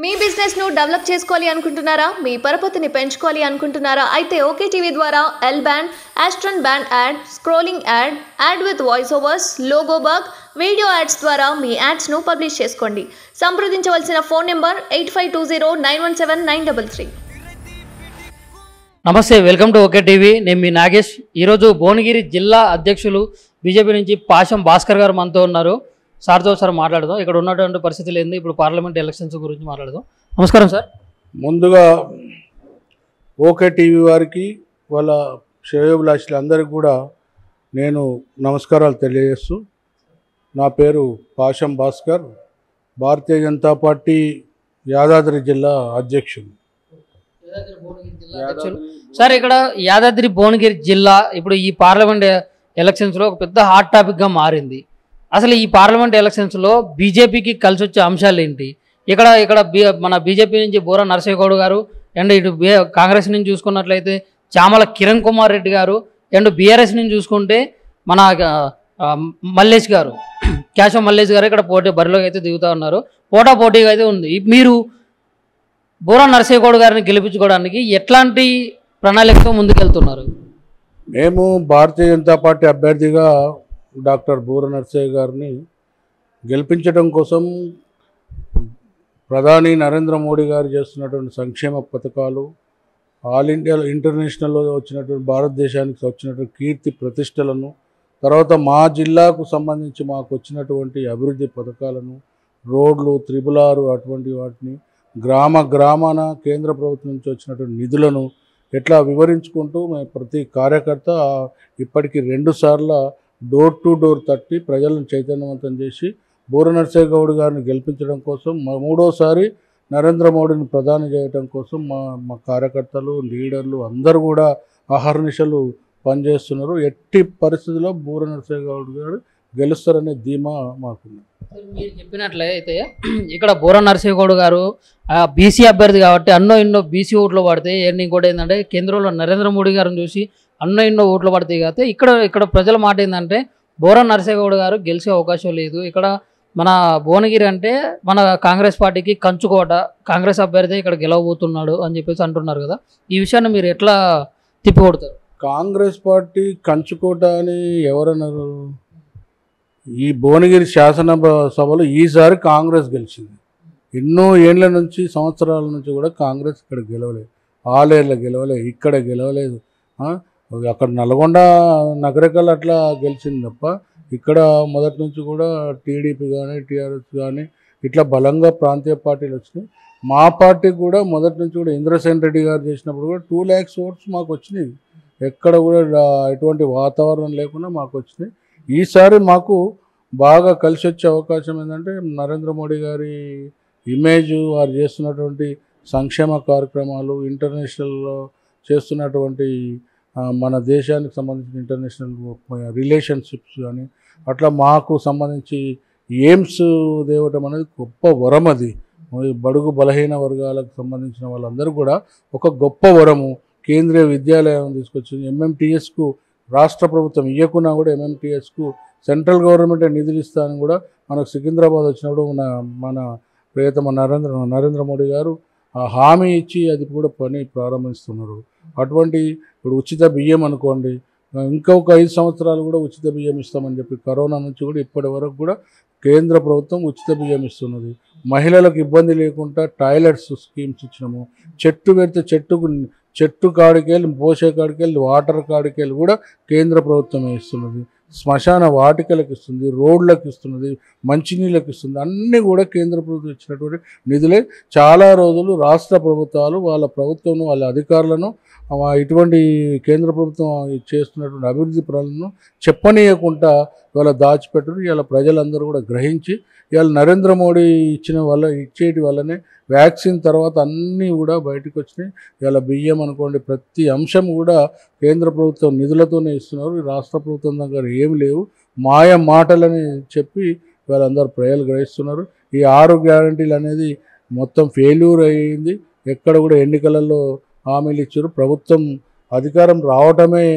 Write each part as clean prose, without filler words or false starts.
మీ business ను develop చేసుకోవాలి అనుకుంటున్నారా? మీ పరపతిని పెంచుకోవాలి అనుకుంటున్నారా? అయితే ఓకే టీవీ ద్వారా L band, Aston band ad, scrolling ad, ad with voice overs, logo bug, video ads ద్వారా మీ యాడ్స్ ను పబ్లిష్ చేసుకోండి. సంప్రదించవలసిన ఫోన్ నెంబర్ 8520917933. నమస్తే, వెల్కమ్ టు ఓకే టీవీ. నేను మీ నాగేష్. ఈరోజు భువనగిరి జిల్లా అధ్యక్షులు బీజేపీ నుంచి పాశం భాస్కర్ గారు మనతో ఉన్నారు. సార్తో సార్ మాట్లాడదాం. ఇక్కడ ఉన్నటువంటి పరిస్థితులు ఏంది, ఇప్పుడు పార్లమెంట్ ఎలక్షన్స్ గురించి మాట్లాడదాం. నమస్కారం సార్. ముందుగా ఓకే టీవీ వారికి, వాళ్ళ శ్రేయోభిలాషులందరికీ కూడా నేను నమస్కారాలు తెలియజేస్తూ, నా పేరు పాశం భాస్కర్, భారతీయ జనతా పార్టీ యాదాద్రి జిల్లా అధ్యక్షుడు. సార్, ఇక్కడ యాదాద్రి భువనగిరి జిల్లా ఇప్పుడు ఈ పార్లమెంట్ ఎలక్షన్స్లో ఒక పెద్ద హాట్ టాపిక్గా మారింది. అసలు ఈ పార్లమెంట్ ఎలక్షన్స్లో బీజేపీకి కలిసి వచ్చే అంశాలు ఏంటి? ఇక్కడ మన బీజేపీ నుంచి బూరా నరసింహగౌడ్ గారు, అండ్ ఇటు కాంగ్రెస్ నుంచి చూసుకున్నట్లయితే చామల కిరణ్ కుమార్ రెడ్డి గారు, అండ్ బీఆర్ఎస్ నుంచి చూసుకుంటే మన మల్లేష్ గారు, క్యాషం మల్లేష్ గారు ఇక్కడ బరిలోకి అయితే దిగుతూ ఉన్నారు. పోటాపోటీగా అయితే ఉంది. మీరు బూరా నరసింహగౌడ్ గారిని గెలిపించుకోవడానికి ఎట్లాంటి ప్రణాళికతో ముందుకెళ్తున్నారు? మేము భారతీయ జనతా పార్టీ అభ్యర్థిగా డాక్టర్ బూరా నరసింహ గారిని గెలిపించడం కోసం ప్రధాని నరేంద్ర మోడీ గారు చేస్తున్నటువంటి సంక్షేమ పథకాలు, ఆల్ ఇండియా ఇంటర్నేషనల్లో వచ్చినటువంటి భారతదేశానికి వచ్చినటువంటి కీర్తి ప్రతిష్టలను, తర్వాత మా జిల్లాకు సంబంధించి మాకు వచ్చినటువంటి అభివృద్ధి పథకాలను, రోడ్లు, త్రిబులారు, అటువంటి వాటిని, గ్రామాన కేంద్ర ప్రభుత్వం నుంచి వచ్చినటువంటి నిధులను ఎట్లా వివరించుకుంటూ మేము ప్రతి కార్యకర్త ఇప్పటికీ 2 సార్లు డోర్ టు డోర్ తట్టి ప్రజలను చైతన్యవంతం చేసి బూరా నరసింహగౌడ్ గారిని గెలిపించడం కోసం, 3వసారి నరేంద్ర మోడీని ప్రధాని చేయడం కోసం మా కార్యకర్తలు, లీడర్లు అందరూ కూడా అహర్నిశలు పనిచేస్తున్నారు. ఎట్టి పరిస్థితుల్లో బూరా నరసింహగౌడ్ గారు గెలుస్తారనే ధీమా మాకున్నది. మీరు చెప్పినట్లయితే ఇక్కడ బూరా నరసింహగౌడ్ గారు బీసీ అభ్యర్థి కాబట్టి ఎన్నో బీసీ ఓట్లు పడితే, ఇంకోటి ఏంటంటే కేంద్రంలో నరేంద్ర మోడీ గారిని చూసి ఎన్నో ఓట్లు పడతాయి. కాబట్టి ఇక్కడ ప్రజల మాట ఏంటంటే బూరా నరసింహగౌడ్ గారు గెలిచే అవకాశం లేదు. ఇక్కడ మన భువనగిరి అంటే మన కాంగ్రెస్ పార్టీకి కంచుకోట, కాంగ్రెస్ అభ్యర్థి ఇక్కడ గెలవబోతున్నాడు అని చెప్పేసి అంటున్నారు కదా. ఈ విషయాన్ని మీరు ఎట్లా తిప్పికొడతారు? కాంగ్రెస్ పార్టీ కంచుకోట అని ఎవరన్నారు? ఈ భువనగిరి శాసనసభలో ఈసారి కాంగ్రెస్ గెలిచింది. ఎన్నో ఏళ్ల నుంచి, సంవత్సరాల నుంచి కూడా కాంగ్రెస్ ఇక్కడ గెలవలేదు. ఆలేర్ల గెలవలేదు, ఇక్కడ గెలవలేదు. అక్కడ నల్గొండ నగరికల్ అట్లా గెలిచింది తప్ప ఇక్కడ మొదటి నుంచి కూడా టీడీపీ కానీ టీఆర్ఎస్ కానీ ఇట్లా బలంగా ప్రాంతీయ పార్టీలు వచ్చినాయి. మా పార్టీకి కూడా మొదటి నుంచి కూడా ఇంద్రసేన్ రెడ్డి గారు చేసినప్పుడు కూడా 2 lakhs ఓట్స్ మాకు వచ్చినాయి. ఎక్కడ కూడా ఎటువంటి వాతావరణం లేకుండా మాకు వచ్చినాయి. ఈసారి మాకు బాగా కలిసి వచ్చే అవకాశం ఏంటంటే నరేంద్ర మోడీ గారి ఇమేజ్, వారు చేస్తున్నటువంటి సంక్షేమ కార్యక్రమాలు, ఇంటర్నేషనల్లో చేస్తున్నటువంటి మన దేశానికి సంబంధించిన ఇంటర్నేషనల్ రిలేషన్షిప్స్ కానీ అట్లా మాకు సంబంధించి ఎయిమ్స్ దేవటం అనేది గొప్ప వరం. అది బడుగు బలహీన వర్గాలకు సంబంధించిన వాళ్ళందరూ కూడా ఒక గొప్ప వరము. కేంద్రీయ విద్యాలయం తీసుకొచ్చింది. ఎంఎంటీఎస్కు రాష్ట్ర ప్రభుత్వం ఇవ్వకున్నా కూడా ఎంఎంటీఎస్కు సెంట్రల్ గవర్నమెంట్ నిధులు ఇస్తానని కూడా మనకు సికింద్రాబాద్ వచ్చినప్పుడు మన ప్రియతమ నరేంద్ర మోడీ గారు హామీ ఇచ్చి అది కూడా పని ప్రారంభిస్తున్నారు. అటువంటి ఇప్పుడు ఉచిత బియ్యం అనుకోండి, ఇంకొక 5 సంవత్సరాలు కూడా ఉచిత బియ్యం ఇస్తామని చెప్పి కరోనా నుంచి కూడా ఇప్పటి వరకు కూడా కేంద్ర ప్రభుత్వం ఉచిత బియ్యం ఇస్తున్నది. మహిళలకు ఇబ్బంది లేకుండా టాయిలెట్స్ స్కీమ్స్ ఇచ్చినాము. చెట్టు పెడితే చెట్టు కాడికెళ్ళి, పోసే కాడికెళ్ళి, వాటర్ కాడికెళ్ళి కూడా కేంద్ర ప్రభుత్వమే ఇస్తున్నది. శ్మశాన వాటికలకు ఇస్తుంది, రోడ్లకు ఇస్తున్నది, మంచినీళ్ళకి ఇస్తుంది. అన్నీ కూడా కేంద్ర ప్రభుత్వం ఇచ్చినటువంటి నిధులే. చాలా రోజులు రాష్ట్ర ప్రభుత్వాలు వాళ్ళ ప్రభుత్వం, వాళ్ళ అధికారులను ఇటువంటి కేంద్ర ప్రభుత్వం చేస్తున్నటువంటి అభివృద్ధి పనులను చెప్పనీయకుండా ఇవాళ దాచిపెట్టరు. ఇవాళ ప్రజలందరూ కూడా గ్రహించి ఇవాళ నరేంద్ర మోడీ ఇచ్చేటి వల్లనే వ్యాక్సిన్ తర్వాత అన్నీ కూడా బయటకు వచ్చినాయి. ఇవాళ బియ్యం అనుకోండి, ప్రతి అంశం కూడా కేంద్ర ప్రభుత్వం నిధులతోనే ఇస్తున్నారు. రాష్ట్ర ప్రభుత్వం దగ్గర ఏమి లేవు, మాయ మాటలని చెప్పి వాళ్ళందరూ ప్రజలు గ్రహిస్తున్నారు. ఈ 6 గ్యారంటీలు అనేది మొత్తం ఫెయిల్యూర్ అయ్యింది. ఎక్కడ కూడా ఎన్నికలలో హామీలు ఇచ్చారు. ప్రభుత్వం అధికారం రావటమే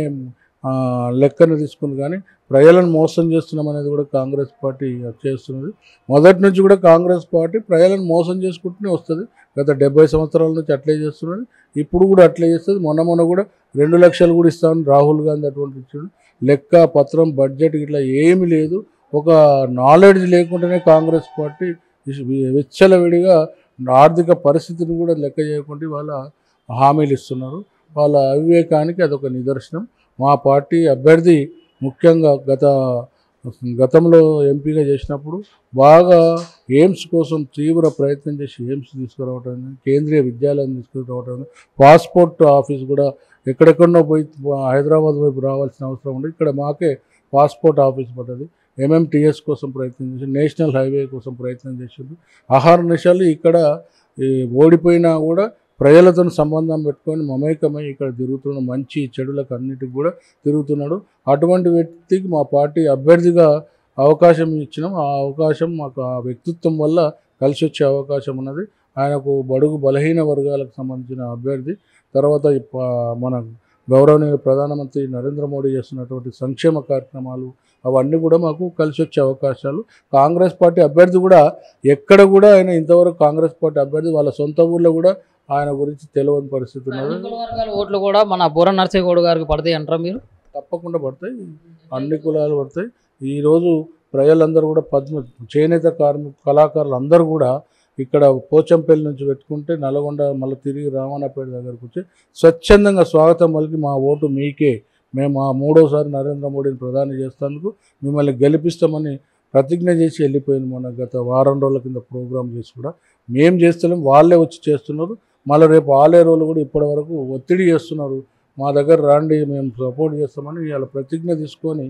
లెక్కను తీసుకుని కానీ ప్రజలను మోసం చేస్తున్నాం అనేది కూడా కాంగ్రెస్ పార్టీ చేస్తున్నది. మొదటి నుంచి కూడా కాంగ్రెస్ పార్టీ ప్రజలను మోసం చేసుకుంటూనే వస్తుంది. గత 70 సంవత్సరాల నుంచి అట్లే చేస్తున్నది, ఇప్పుడు కూడా అట్లే చేస్తుంది. మొన్న కూడా 2 లక్షలు కూడా ఇస్తామని రాహుల్ గాంధీ అటువంటి ఇచ్చాడు. లెక్క పత్రం బడ్జెట్ ఇట్లా ఏమీ లేదు. ఒక నాలెడ్జ్ లేకుండానే కాంగ్రెస్ పార్టీ విచ్చలవిడిగా ఆర్థిక పరిస్థితిని కూడా లెక్క చేయకుండా వాళ్ళ హామీలు ఇస్తున్నారు. వాళ్ళ అవివేకానికి అదొక నిదర్శనం. మా పార్టీ అభ్యర్థి ముఖ్యంగా గతంలో ఎంపీగా చేసినప్పుడు బాగా ఎయిమ్స్ కోసం తీవ్ర ప్రయత్నం చేసి ఎయిమ్స్ తీసుకురావటం, కేంద్రీయ విద్యాలయం తీసుకురావటం, పాస్పోర్ట్ ఆఫీస్ కూడా ఎక్కడెక్కడో పోయి హైదరాబాద్ వైపు రావాల్సిన అవసరం ఉంది. ఇక్కడ మాకే పాస్పోర్ట్ ఆఫీస్ పడ్డది. MMTS కోసం ప్రయత్నం చేసి, నేషనల్ హైవే కోసం ప్రయత్నం చేసింది. ఆహార నిశాలు ఇక్కడ ఓడిపోయినా కూడా ప్రజలతో సంబంధం పెట్టుకొని మమేకమై ఇక్కడ తిరుగుతున్న మంచి చెడులకు అన్నిటికి కూడా తిరుగుతున్నాడు. అటువంటి వ్యక్తికి మా పార్టీ అభ్యర్థిగా అవకాశం ఇచ్చినాం. ఆ అవకాశం మాకు ఆ వ్యక్తిత్వం వల్ల కలిసి వచ్చే అవకాశం ఉన్నది. ఆయనకు బడుగు బలహీన వర్గాలకు సంబంధించిన అభ్యర్థి. తర్వాత మన గౌరవనీయ ప్రధానమంత్రి నరేంద్ర మోడీ చేస్తున్నటువంటి సంక్షేమ కార్యక్రమాలు అవన్నీ కూడా మాకు కలిసి వచ్చే అవకాశాలు. కాంగ్రెస్ పార్టీ అభ్యర్థి కూడా ఎక్కడ కూడా ఆయన ఇంతవరకు కాంగ్రెస్ పార్టీ అభ్యర్థి వాళ్ళ సొంత ఊళ్ళో కూడా ఆయన గురించి తెలియని పరిస్థితి ఉన్నది. ఓట్లు కూడా మన బూర నరసింహ గౌడ్ గారికి పడతాయి అంటారా మీరు? తప్పకుండా పడతాయి, అన్ని కులాలు పడతాయి. ఈరోజు ప్రజలందరూ కూడా చేనేత కళాకారులు అందరూ కూడా ఇక్కడ పోచంపల్లి నుంచి పెట్టుకుంటే నల్గొండ మళ్ళీ తిరిగి రామన్నపేట దగ్గరకు వచ్చి స్వచ్ఛందంగా స్వాగతం పలికి మా ఓటు మీకే, మేము ఆ 3వసారి నరేంద్ర మోడీని ప్రధాని చేసేందుకు మిమ్మల్ని గెలిపిస్తామని ప్రతిజ్ఞ చేసి వెళ్ళిపోయింది. మన గత వారం రోజుల కింద ప్రోగ్రాం చేసి కూడా మేము చేస్తలేం, వాళ్ళే వచ్చి చేస్తున్నారు. మళ్ళీ రేపు ఆలే రోజులు కూడా ఇప్పటి వరకు ఒత్తిడి చేస్తున్నారు, మా దగ్గర రండి మేము సపోర్ట్ చేస్తామని. ఇవాళ ప్రతిజ్ఞ తీసుకొని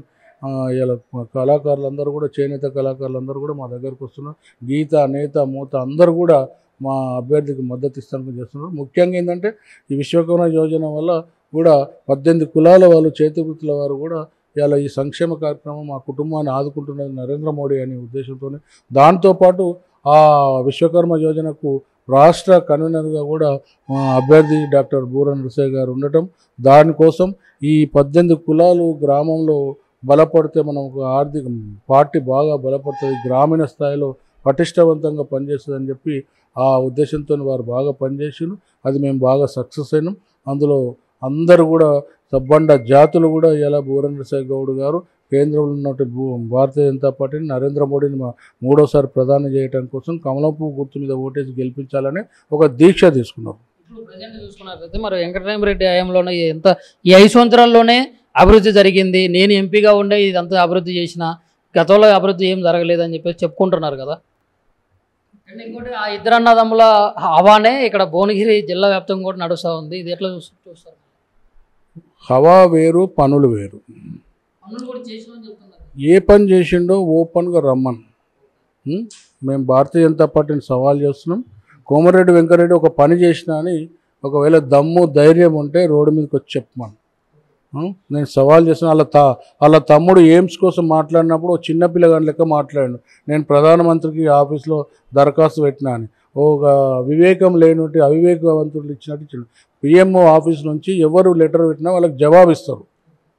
ఇలా కళాకారులందరూ కూడా చేనేత కళాకారులందరూ కూడా మా దగ్గరకు వస్తున్నారు. గీత నేత మూత అందరూ కూడా మా అభ్యర్థికి మద్దతు ఇస్తానికి చేస్తున్నారు. ముఖ్యంగా ఏంటంటే ఈ విశ్వకర్మ యోజన వల్ల కూడా 18 కులాల వాళ్ళు చేతి వృత్తుల వారు కూడా ఇలా ఈ సంక్షేమ కార్యక్రమం మా కుటుంబాన్ని ఆదుకుంటున్నది నరేంద్ర మోడీ అనే ఉద్దేశంతోనే. దాంతోపాటు ఆ విశ్వకర్మ యోజనకు రాష్ట్ర కన్వీనర్గా కూడా మా అభ్యర్థి డాక్టర్ బూర నరసయ్య గారు ఉండటం, దానికోసం ఈ 18 కులాలు గ్రామంలో బలపడితే మనం ఒక ఆర్థిక పార్టీ బాగా బలపడుతుంది, గ్రామీణ స్థాయిలో పటిష్టవంతంగా పనిచేస్తుందని చెప్పి ఆ ఉద్దేశంతో వారు బాగా పనిచేసారు. అది మేము బాగా సక్సెస్ అయినాం. అందులో అందరూ కూడా సబ్బండ జాతులు కూడా ఇలా బూర నరసయ్య గౌడ్ గారు కేంద్రంలో ఉన్నట్టు భారతీయ జనతా పార్టీని నరేంద్ర మోడీని 3వసారి ప్రధాని చేయడం కోసం కమలం పువ్వు గుర్తు మీద ఓటేసి గెలిపించాలని ఒక దీక్ష తీసుకున్నారు. ఇప్పుడు ప్రజెంట్ చూసుకున్నట్లయితే మరి వెంకటరామరెడ్డి హయాంలోనే ఈ 5 సంవత్సరాల్లోనే అభివృద్ధి జరిగింది, నేను ఎంపీగా ఉండే ఇదంతా అభివృద్ధి చేసిన, గతంలో అభివృద్ధి ఏం జరగలేదని చెప్పేసి చెప్పుకుంటున్నారు కదా. అండ్ ఇంకోటి ఆ ఇద్దరు అన్నదమ్ముల హవానే ఇక్కడ భువనగిరి జిల్లా వ్యాప్తంగా కూడా నడుస్తూ ఉంది. ఇది ఎట్లా చూస్తారు? హవా వేరు, పనులు వేరు. ఏ పని చేసిండో ఓపెన్గా రమ్మను. మేము భారతీయ జనతా పార్టీని సవాల్ చేస్తున్నాం. కోమరెడ్డి వెంకరెడ్డి ఒక పని చేసినా అని ఒకవేళ దమ్ము ధైర్యం ఉంటే రోడ్డు మీదకి వచ్చి చెప్పమను. నేను సవాల్ చేసిన వాళ్ళ తమ్ముడు ఎయిమ్స్ కోసం మాట్లాడినప్పుడు ఒక చిన్నపిల్లగాని లెక్క మాట్లాడాను. నేను ప్రధానమంత్రికి ఆఫీస్లో దరఖాస్తు పెట్టినా అని. ఒక వివేకం లేనట్టు అవివేకవంతులు ఇచ్చినట్టు ఇచ్చాడు. పిఎంఓ ఆఫీస్ నుంచి ఎవరు లెటర్ పెట్టినా వాళ్ళకి జవాబు ఇస్తారు,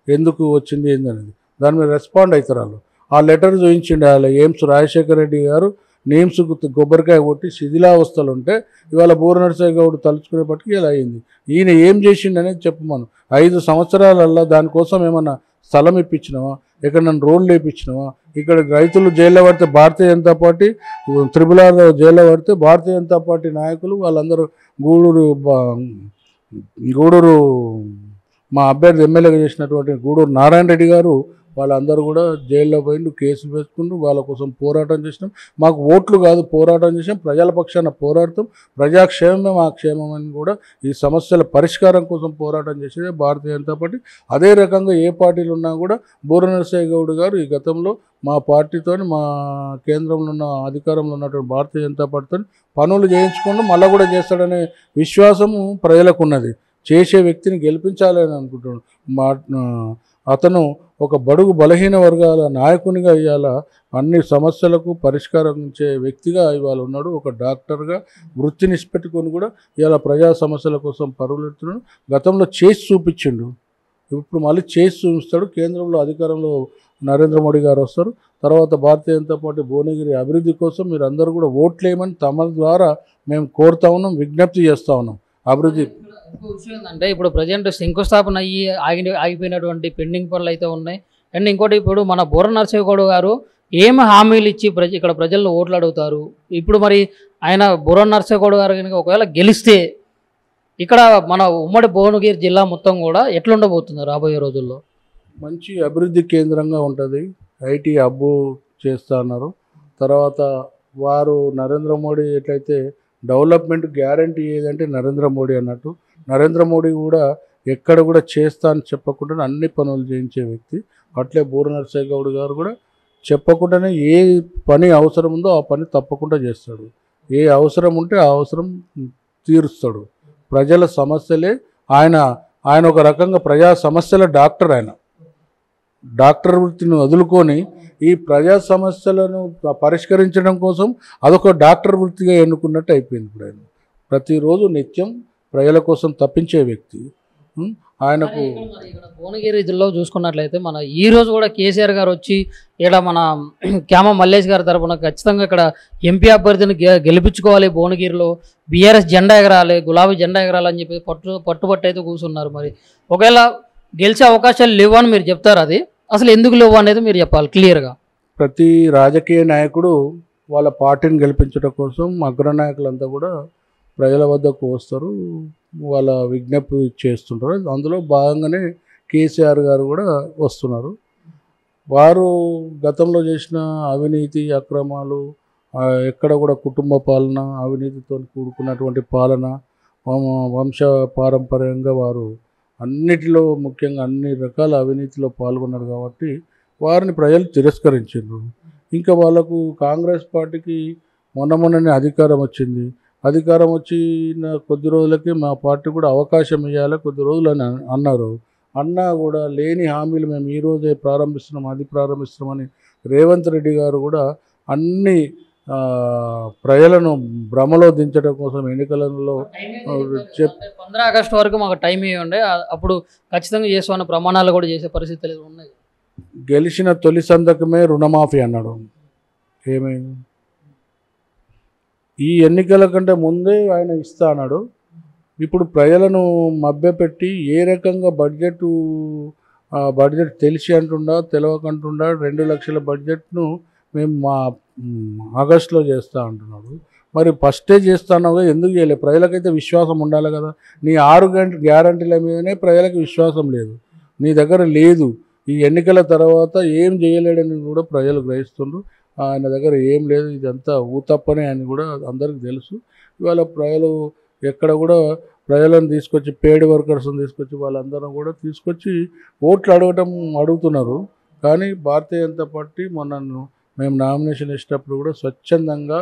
ఎందుకు వచ్చింది ఏందనేది. దాని మీద రెస్పాండ్ అవుతారు వాళ్ళు. ఆ లెటర్ చూపించిండే వాళ్ళ ఎయిమ్స్ రాజశేఖర రెడ్డి గారు నేమ్స్కు కొబ్బరికాయ కొట్టి శిథిలావస్థలు ఉంటే ఇవాళ బూర నరసయ్య గౌడ్ తలుచుకునేపటికి ఇలా అయింది. ఈయన ఏం చేసిండు అనేది చెప్పమను. 5 సంవత్సరాలల్లో దానికోసం ఏమన్నా స్థలం ఇప్పించినావా, ఎక్కడ నన్ను రోడ్లు వేయించినావా? ఇక్కడ రైతులు జైల్లో పడితే భారతీయ జనతా పార్టీ, త్రిపులాలో జైల్లో పడితే భారతీయ జనతా పార్టీ నాయకులు వాళ్ళందరూ గూడూరు మా అభ్యర్థి ఎమ్మెల్యేగా చేసినటువంటి గూడూరు నారాయణ రెడ్డి గారు వాళ్ళందరూ కూడా జైల్లో పోయిండు, కేసులు వేసుకుంటూ వాళ్ళ కోసం పోరాటం చేసినాం. మాకు ఓట్లు కాదు పోరాటం చేసాం, ప్రజల పక్షాన పోరాడతాం. ప్రజాక్షేమమే మా క్షేమం అని కూడా ఈ సమస్యల పరిష్కారం కోసం పోరాటం చేసేదే భారతీయ జనతా పార్టీ. అదే రకంగా ఏ పార్టీలు ఉన్నా కూడా బూర నరసయ్య గౌడ్ గారు ఈ గతంలో మా పార్టీతో, మా కేంద్రంలో ఉన్న అధికారంలో ఉన్నటువంటి భారతీయ జనతా పార్టీతో పనులు చేయించుకుంటూ మళ్ళీ కూడా చేస్తాడనే విశ్వాసము ప్రజలకు ఉన్నది. చేసే వ్యక్తిని గెలిపించాలని అనుకుంటున్నాడు. అతను ఒక బడుగు బలహీన వర్గాల నాయకునిగా ఇవాళ అన్ని సమస్యలకు పరిష్కారం ఇచ్చే వ్యక్తిగా ఇవాళ ఉన్నాడు. ఒక డాక్టర్గా వృత్తిని నిష్పెట్టుకొని కూడా ఇవాళ ప్రజా సమస్యల కోసం పరుగులెడుతున్నాడు. గతంలో చేసి చూపించిండు. ఇప్పుడు మళ్ళీ చేసి చూపిస్తాడు. కేంద్రంలో అధికారంలో నరేంద్ర మోడీ గారు వస్తారు. తర్వాత భారతీయ జనతా పార్టీ భువనగిరి అభివృద్ధి కోసం మీరు అందరూ కూడా ఓట్లేయమని తమ ద్వారా మేము కోరుతా ఉన్నాం, విజ్ఞప్తి చేస్తూ ఉన్నాం. అభివృద్ధి ఇంకో విషయం ఏంటంటే ఇప్పుడు ప్రజెంట్ శంకుస్థాపన అయ్యి ఆగిపోయినటువంటి పెండింగ్ పనులు అయితే ఉన్నాయి. అండ్ ఇంకోటి ఇప్పుడు మన బూర నరసింహగౌడ్ గారు ఏమి హామీలు ఇచ్చి ఇక్కడ ప్రజలను ఓట్లు అడుగుతారు. ఇప్పుడు మరి ఆయన బూర నరసింహగౌడ్ గారు కనుక ఒకవేళ గెలిస్తే ఇక్కడ మన ఉమ్మడి భువనగిరి జిల్లా మొత్తం కూడా ఎట్లుండబోతుంది రాబోయే రోజుల్లో? మంచి అభివృద్ధి కేంద్రంగా ఉంటుంది. ఐటీ హబ్బు చేస్తా అన్నారు. తర్వాత వారు నరేంద్ర మోడీ ఎట్లయితే డెవలప్మెంట్ గ్యారంటీ ఏదంటే నరేంద్ర మోడీ అన్నట్టు, నరేంద్ర మోడీ కూడా ఎక్కడ కూడా చేస్తా అని చెప్పకుండా అన్ని పనులు చేయించే వ్యక్తి. అట్లే బూర నరసింహగౌడ్ గారు కూడా చెప్పకుండానే ఏ పని అవసరం ఉందో ఆ పని తప్పకుండా చేస్తాడు. ఏ అవసరం ఉంటే ఆ అవసరం తీరుస్తాడు. ప్రజల సమస్యలే ఆయన ఒక రకంగా ప్రజా సమస్యల డాక్టర్. ఆయన డాక్టర్ వృత్తిని వదులుకొని ఈ ప్రజా సమస్యలను పరిష్కరించడం కోసం అదొక డాక్టర్ వృత్తిగా ఎన్నుకున్నట్టు అయిపోయింది. ఇప్పుడు ఆయన ప్రతిరోజు నిత్యం ప్రజల కోసం తప్పించే వ్యక్తి. ఆయనకు ఇక్కడ భువనగిరి జిల్లాలో చూసుకున్నట్లయితే మన ఈ రోజు కూడా కేసీఆర్ గారు వచ్చి ఇక్కడ మన క్యామ మల్లేష్ గారి తరఫున ఖచ్చితంగా ఇక్కడ ఎంపీ అభ్యర్థిని గెలిపించుకోవాలి, భువనగిరిలో బీఆర్ఎస్ జెండా ఎగరాలి, గులాబీ జెండా ఎగరాలి అని చెప్పి పట్టుబట్టి అయితే కూర్చున్నారు. మరి ఒకవేళ గెలిచే అవకాశాలు లేవు అని మీరు చెప్తారు. అది అసలు ఎందుకు లేవు అనేది మీరు చెప్పాలి క్లియర్గా. ప్రతి రాజకీయ నాయకుడు వాళ్ళ పార్టీని గెలిపించడం కోసం అగ్రనాయకులంతా కూడా ప్రజల వద్దకు వస్తారు, వాళ్ళ విజ్ఞప్తి చేస్తుంటారు. అందులో భాగంగానే కేసీఆర్ గారు కూడా వస్తున్నారు. వారు గతంలో చేసిన అవినీతి అక్రమాలు, ఎక్కడ కూడా కుటుంబ పాలన, అవినీతితో కూడుకున్నటువంటి పాలన, వంశ పారంపర్యంగా వారు అన్నిటిలో ముఖ్యంగా అన్ని రకాల అవినీతిలో పాల్గొన్నారు కాబట్టి వారిని ప్రజలు తిరస్కరించారు. ఇంకా వాళ్ళకు కాంగ్రెస్ పార్టీకి మొన్ననే అధికారం వచ్చింది. అధికారం వచ్చిన కొద్ది రోజులకి మా పార్టీ కూడా అవకాశం ఇవ్వాలి కొద్ది రోజులు అని అన్నారు. అన్నా కూడా లేని హామీలు మేము ఈరోజే ప్రారంభిస్తున్నాం, అది ప్రారంభిస్తున్నామని రేవంత్ రెడ్డి గారు కూడా అన్ని ప్రజలను భ్రమలో దించడం కోసం ఎన్నికలలో 15 ఆగస్టు వరకు మాకు టైం ఇవ్వండి, అప్పుడు ఖచ్చితంగా చేస్తామన్న ప్రమాణాలు కూడా చేసే పరిస్థితులు ఉన్నాయి. గెలిచిన తొలి సంతకమే రుణమాఫీ అన్నాడు. ఏమైంది? ఈ ఎన్నికల కంటే ముందే ఆయన ఇస్తా అన్నాడు. ఇప్పుడు ప్రజలను మభ్యపెట్టి ఏ రకంగా బడ్జెట్ తెలిసి అంటుండా తెలియకంటుండా 2 లక్షల బడ్జెట్ను మేము మా ఆగస్టులో చేస్తా అంటున్నాడు. మరి ఫస్టే చేస్తున్నావుగా ఎందుకు చేయలేదు? ప్రజలకైతే విశ్వాసం ఉండాలి కదా. నీ 6 గ్యారంటీల మీదనే ప్రజలకు విశ్వాసం లేదు, నీ దగ్గర లేదు. ఈ ఎన్నికల తర్వాత ఏం చేయలేడని కూడా ప్రజలు గ్రహిస్తుండ్రు. ఆయన దగ్గర ఏం లేదు, ఇదంతా ఊతప్పనే అని కూడా అందరికీ తెలుసు. ఇవాళ ప్రజలు ఎక్కడ కూడా ప్రజలను తీసుకొచ్చి పెయిడ్ వర్కర్స్ని తీసుకొచ్చి వాళ్ళందరం కూడా తీసుకొచ్చి ఓట్లు అడుగుతున్నారు. కానీ భారతీయ జనతా పార్టీ మేము నామినేషన్ ఇచ్చినప్పుడు కూడా స్వచ్ఛందంగా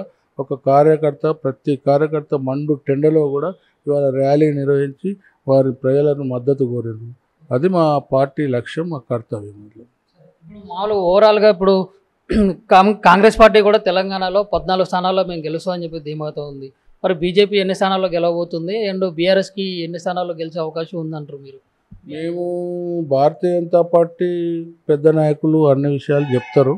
ప్రతి కార్యకర్త మండు టెండలో కూడా ఇవాళ ర్యాలీ నిర్వహించి వారి ప్రజలను మద్దతు కోరారు. అది మా పార్టీ లక్ష్యం, మా కర్తవ్యం. ఇప్పుడు మామూలుగా ఓవరాల్గా ఇప్పుడు కాంగ్రెస్ పార్టీ కూడా తెలంగాణలో 14 స్థానాల్లో మేము గెలుస్తామని చెప్పి ధీమాతో ఉంది. మరి బీజేపీ ఎన్ని స్థానాల్లో గెలవబోతుంది అండ్ బీఆర్ఎస్కి ఎన్ని స్థానాల్లో గెలిచే అవకాశం ఉందంటారు మీరు? మేము భారతీయ జనతా పార్టీ పెద్ద నాయకులు అన్ని విషయాలు చెప్తారు.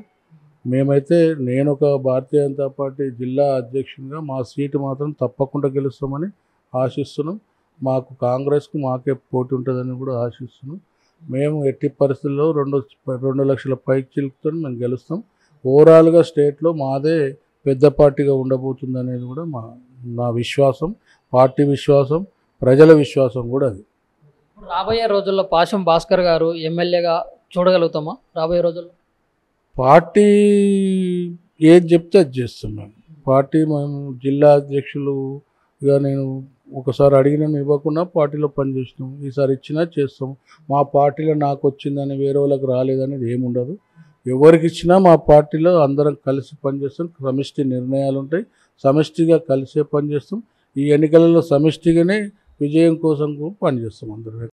నేను ఒక భారతీయ జనతా పార్టీ జిల్లా అధ్యక్షునిగా మా సీటు మాత్రం తప్పకుండా గెలుస్తామని ఆశిస్తున్నాం. మాకు కాంగ్రెస్కు మాకే పోటీ ఉంటుందని కూడా ఆశిస్తున్నాం. మేము ఎట్టి పరిస్థితుల్లో 2 లక్షల పైకి చిలుకుతో మేము గెలుస్తాం. ఓవరాల్గా స్టేట్లో మాదే పెద్ద పార్టీగా ఉండబోతుంది అనేది కూడా నా విశ్వాసం, పార్టీ విశ్వాసం, ప్రజల విశ్వాసం కూడా. అది రాబోయే రోజుల్లో పాశం భాస్కర్ గారు ఎమ్మెల్యేగా చూడగలుగుతామా? రాబోయే రోజుల్లో పార్టీ ఏది చెప్తే అది చేస్తాం. మేము జిల్లా అధ్యక్షులుగా నేను ఒకసారి అడిగినా ఇవ్వకుండా పార్టీలో పనిచేసినాం, ఈసారి ఇచ్చినా చేస్తాం. మా పార్టీలో నాకు వచ్చిందని వేరే వాళ్ళకి రాలేదనేది ఏముండదు. ఎవరికి ఇచ్చినా మా పార్టీలో అందరం కలిసి పనిచేస్తాం. సమిష్టి నిర్ణయాలు ఉంటాయి, సమిష్టిగా కలిసే పనిచేస్తాం. ఈ ఎన్నికలలో సమిష్టిగానే విజయం కోసం పనిచేస్తాం అందరం.